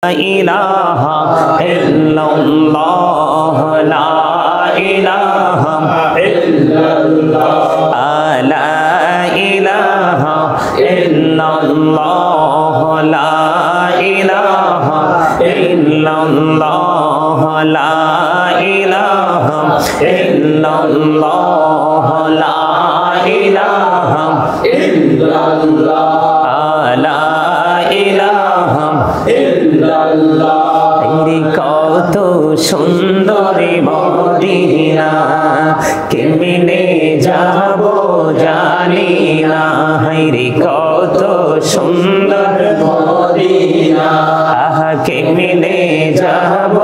ইলাহা ইল্লাল্লাহ লা ইলাহা ইল্লাল্লাহ লা ইলাহা ইল্লাল্লাহ লা ইলাহা ইল্লাল্লাহ লা ইলাহা ইল্লাল্লাহ লা ইলাহা ইল্লাল্লাহ লা ইলাহা ইল্লাল্লাহ। কত সুন্দর মদিনা, কেমনে যাব জানি না। হায়রে কত সুন্দর মদিনা, আহা কেমনে যাব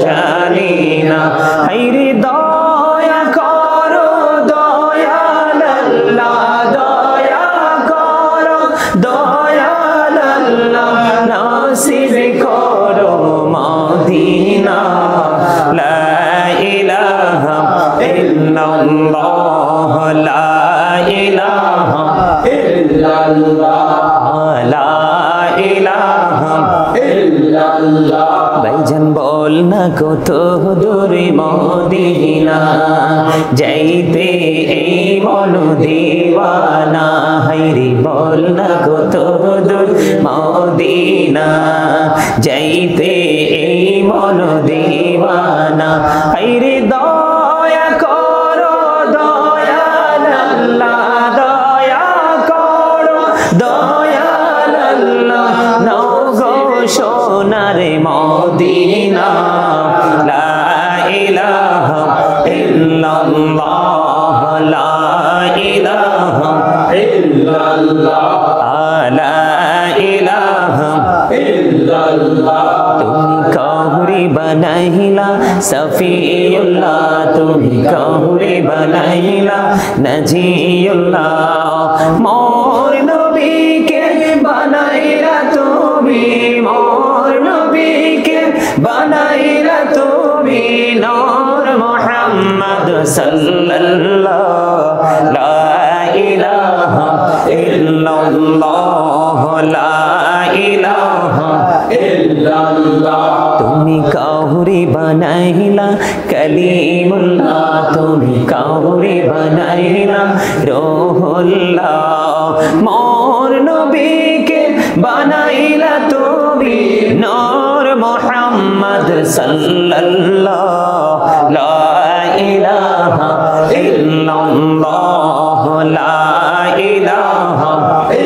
জানি না। হায়রে দয়া করো দয়াল আল্লাহ, দয়া করো দয়াল আল্লাহ, নসিব করো মদিনা। লা ইলাহা ইল্লাল্লাহ লা ইলাহা ইল্লাল্লাহ লা ইলাহা ইল্লাল্লাহ। ভাইজান বল না কত দূরে মদিনা, যাইতে এই মন দিওয়ানা। হায়রে বল না কত দূর মদিনা, যাইতে এই মন দিওয়ানা। হায়রে দয়া করো দয়াল আল্লাহ, দয়া করো দয়াল আল্লাহ, নও গো সোনার মদিনা। লা ইলাহা ইল্লাল্লাহ লা ইলাহা ইল্লাল্লাহ লা ইলাহা ইল্লাল্লাহ। তুমি কাহুরি বানাইলা সফিউল্লাহ, তুমি কাহুরি বানাইলা নজিউল্লাহ। মোর নবীকে বানাইলা তুমি, মোর নবীকে বানাইলা তুমি। নূর মুহাম্মদ সাল্লাল্লাহ, লা ইলাহা ইল্লাল্লাহ লা ইলাহা ইল্লাল্লাহ। তুমি কাহুরি বানাইলা কলিমুল্লাহ, তুমি কাহুরি বানাইলা রূহুল্লাহ। মোর নবীকে বানাইলা তুমি নূর মুহাম্মদ সাল্লাল্লাহ, লা ইলাহা ইল্লাল্লাহ লা ইলাহা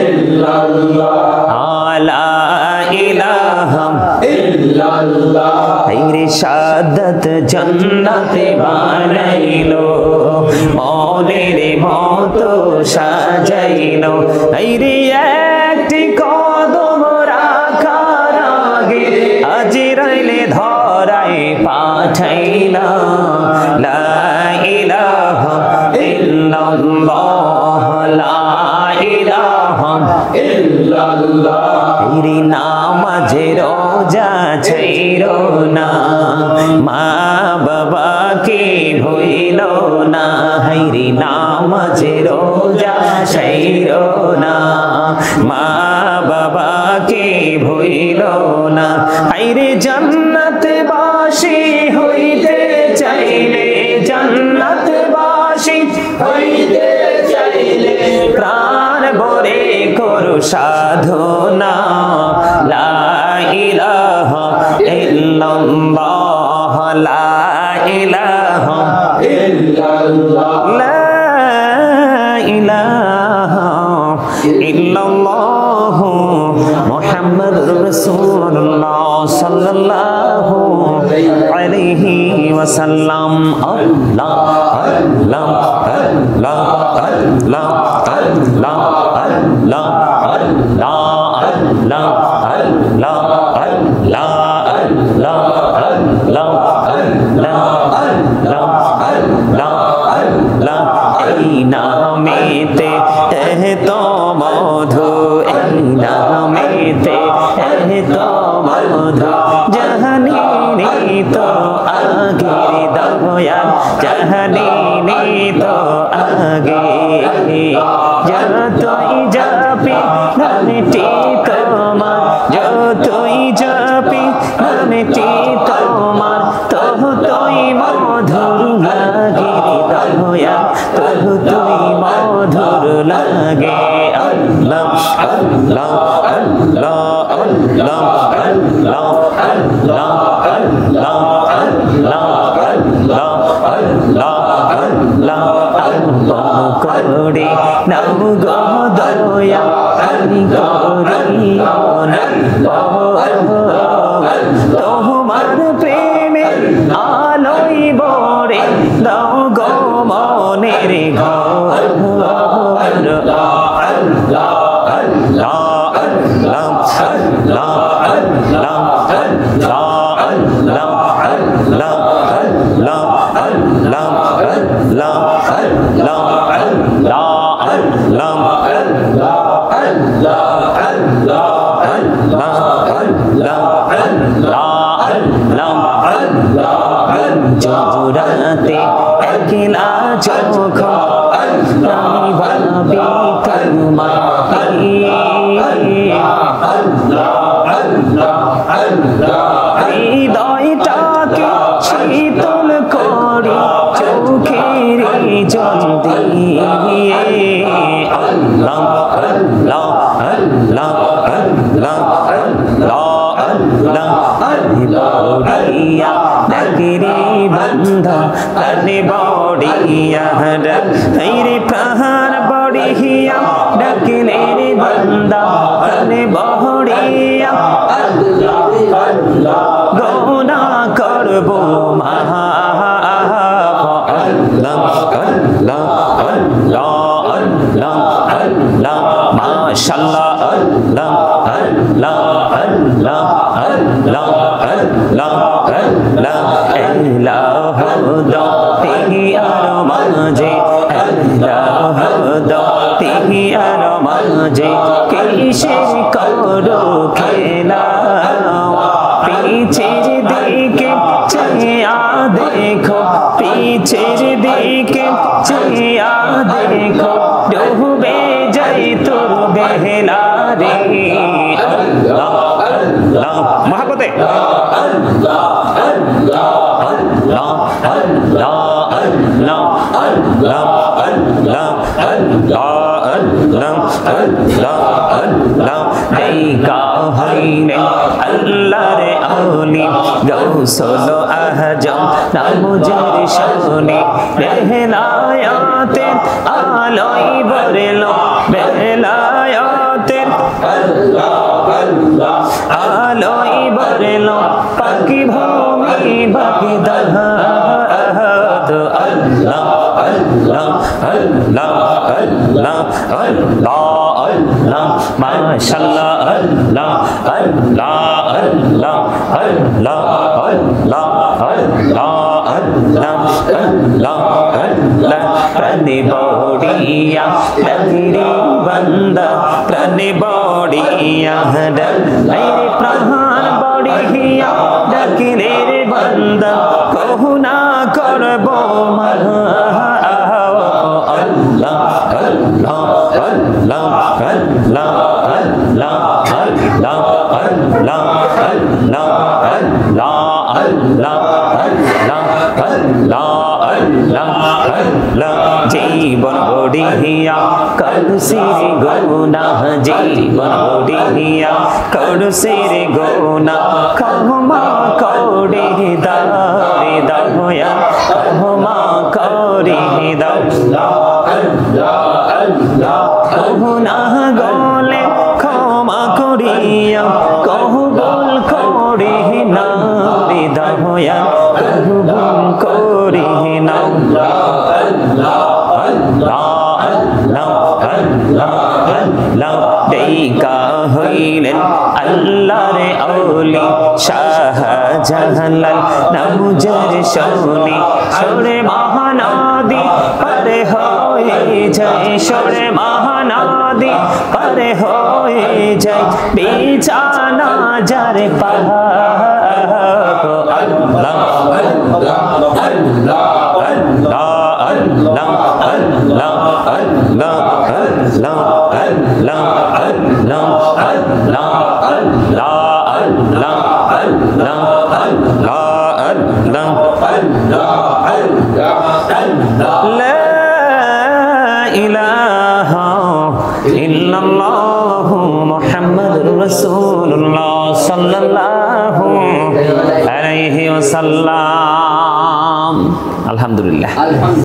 ইল্লাল্লাহ লা ইলাহা ইল্লাল্লাহ। হায়রে শাহাদাত জান্নাতে বানাইলো, মনের মতো সাজাইলো। হায়রে একটি কদম রাখার আগে আজরাইলে ধরায় পাঠাইলা। লা ইলাহা ইল্লাল্লাহ লা ইলাহা ইল্লাল্লাহ। হায়রে নামাজে রোজা ছাইরো না, মা বাবাকে ভুইলো না। হায়রে নামাজে রোজা ছাইরো না, মা বাবাকে ভুইলো না। হায়রে জান্নাতবাসী হইতে চাইলে, জান্নাতবাসী হইতে চাইলে প্রাণ ভরে করো সাধনা। লা ইলাহা ইল্লাল্লাহ লা ইলাহা ইল্লাল্লাহ লা ইলাহা ইল্লাল্লাহ মুহাম্মাদুর রাসূলুল্লাহ সাল্লাল্লাহু আলাইহি ওয়াসাল্লাম। আল্লাহ আল্লাহ আল্লাহ আল্লাহ আল্লাহ আল্লাহ আল্লাহ আল্লাহ আল্লাহ আল্লাহ আল্লাহ আল্লাহ আল্লাহ আল্লাহ আল্লাহ আল্লাহ। এই নামেতে এত মধু, এই নামেতে এত মধু, জাহানি তো আগের দয়াল, জাহানি তো আগে। যতই যাবি নামটি তোমার, যতই যাবি Allah Allah Allah Allah Allah Allah Allah Allah Allah Allah Allah করে নাও গো দয়া আমি করিও না তোমার প্রেমে আলোয় ভরে দাও গো মনের ঘর Allah Allah Allah Allah Allah Allah Allah Allah জোড়াতে একলা চোখ আমি ভাবি হৃদয়টাকে শীতল করি চোখের জল দিয়ে আল্লাহ আল্লাহ আল্লাহ আল্লাহ আল্লাহ বড়িয়া ডাকিরে বন্ধা প্রাণে বড়িয়া রে প্রাণ বড়িয়া ডাকিলে রে বন্ধা প্রাণে বড়িয়া গোনা করবো মহা আল্লাহ আল্লাহ আল্লাহ আল্লাহ আল্লাহ মাশাআল্লাহ আল্লাহ আল্লাহ আল্লাহ আল্লাহ আল্লাহ আল্লাহ ইলাহু দাতি আর মাঝে ইলাহু দাতি আর মাঝে কিসের করো খেলা पीछे दिखे चिया देखो पीछे दिखे चिया देखो डूबे जाए तुर बेहला रे अल्लाह अल्लाह मोहब्बत अल्लाह अल्लाह अल्लाह अल्लाह अल्लाह अल्लाह अल्लाह अल्लाह अल्लाह अल्लाह अल्लाह देखा हईने अल्लाह रे औली गौसल आजम नामुजर शोने बेहलायाते आलोय बरलो बेहलायाते अल्लाह अल्लाह आलोय बरलो पाकी भूमि बाकी दहात अल्लाह अल्लाह अल्लाह अल्लाह अल्लाह अल्लाह माशाअल्लाह अल्लाह अल्लाह अल्लाह अल्लाह अल्लाह अल्लाह अल्लाह अल्लाह अल्लाह प्राणी बड़िया डगरी बंदा प्राणी बड़िया मेरे प्राण बड़िया डगरे बंदा कहू ना करबो अल्लाह अल्लाह अल्लाह अल्लाह अल्लाह अल्लाह अल्लाह अल्लाह अल्लाह अल्लाह अल्लाह अल्लाह अल्लाह जीवन बड़िया कर सिर गुना जीवन बड़िया कर सिर गुना कहमा करे दारे दया कहमा करे दया अल्लाह अल्लाह कहना गले क्षमा करिया कहबुल करे ना रे दया कहबुल करे ना अल्लाह अल्लाह अल्लाह अल्लाह अल्लाह देका हইলেন আল্লাহ রে औली শাহজালাল নামুজের শোনে সরে মহানদী পারে হয়ে যায় সরে মহানদী পারে হয়ে যায় বিছানা যার পাহাড় আল্লাহ আল্লাহ আল্লাহ আল্লাহ अल्लाह अल्लाह अल्लाह अल्लाह अल्लाह अल्लाह अल्लाह अल्लाह अल्लाह अल्लाह अल्लाह अल्लाह अल्लाह ला इलाहा ইল্লাল্লাহু মুহাম্মাদুর রাসূলুল্লাহ সাল্লাল্লাহু আলাইহি ওয়াসাল্লাম। আলহামদুলিল্লাহ।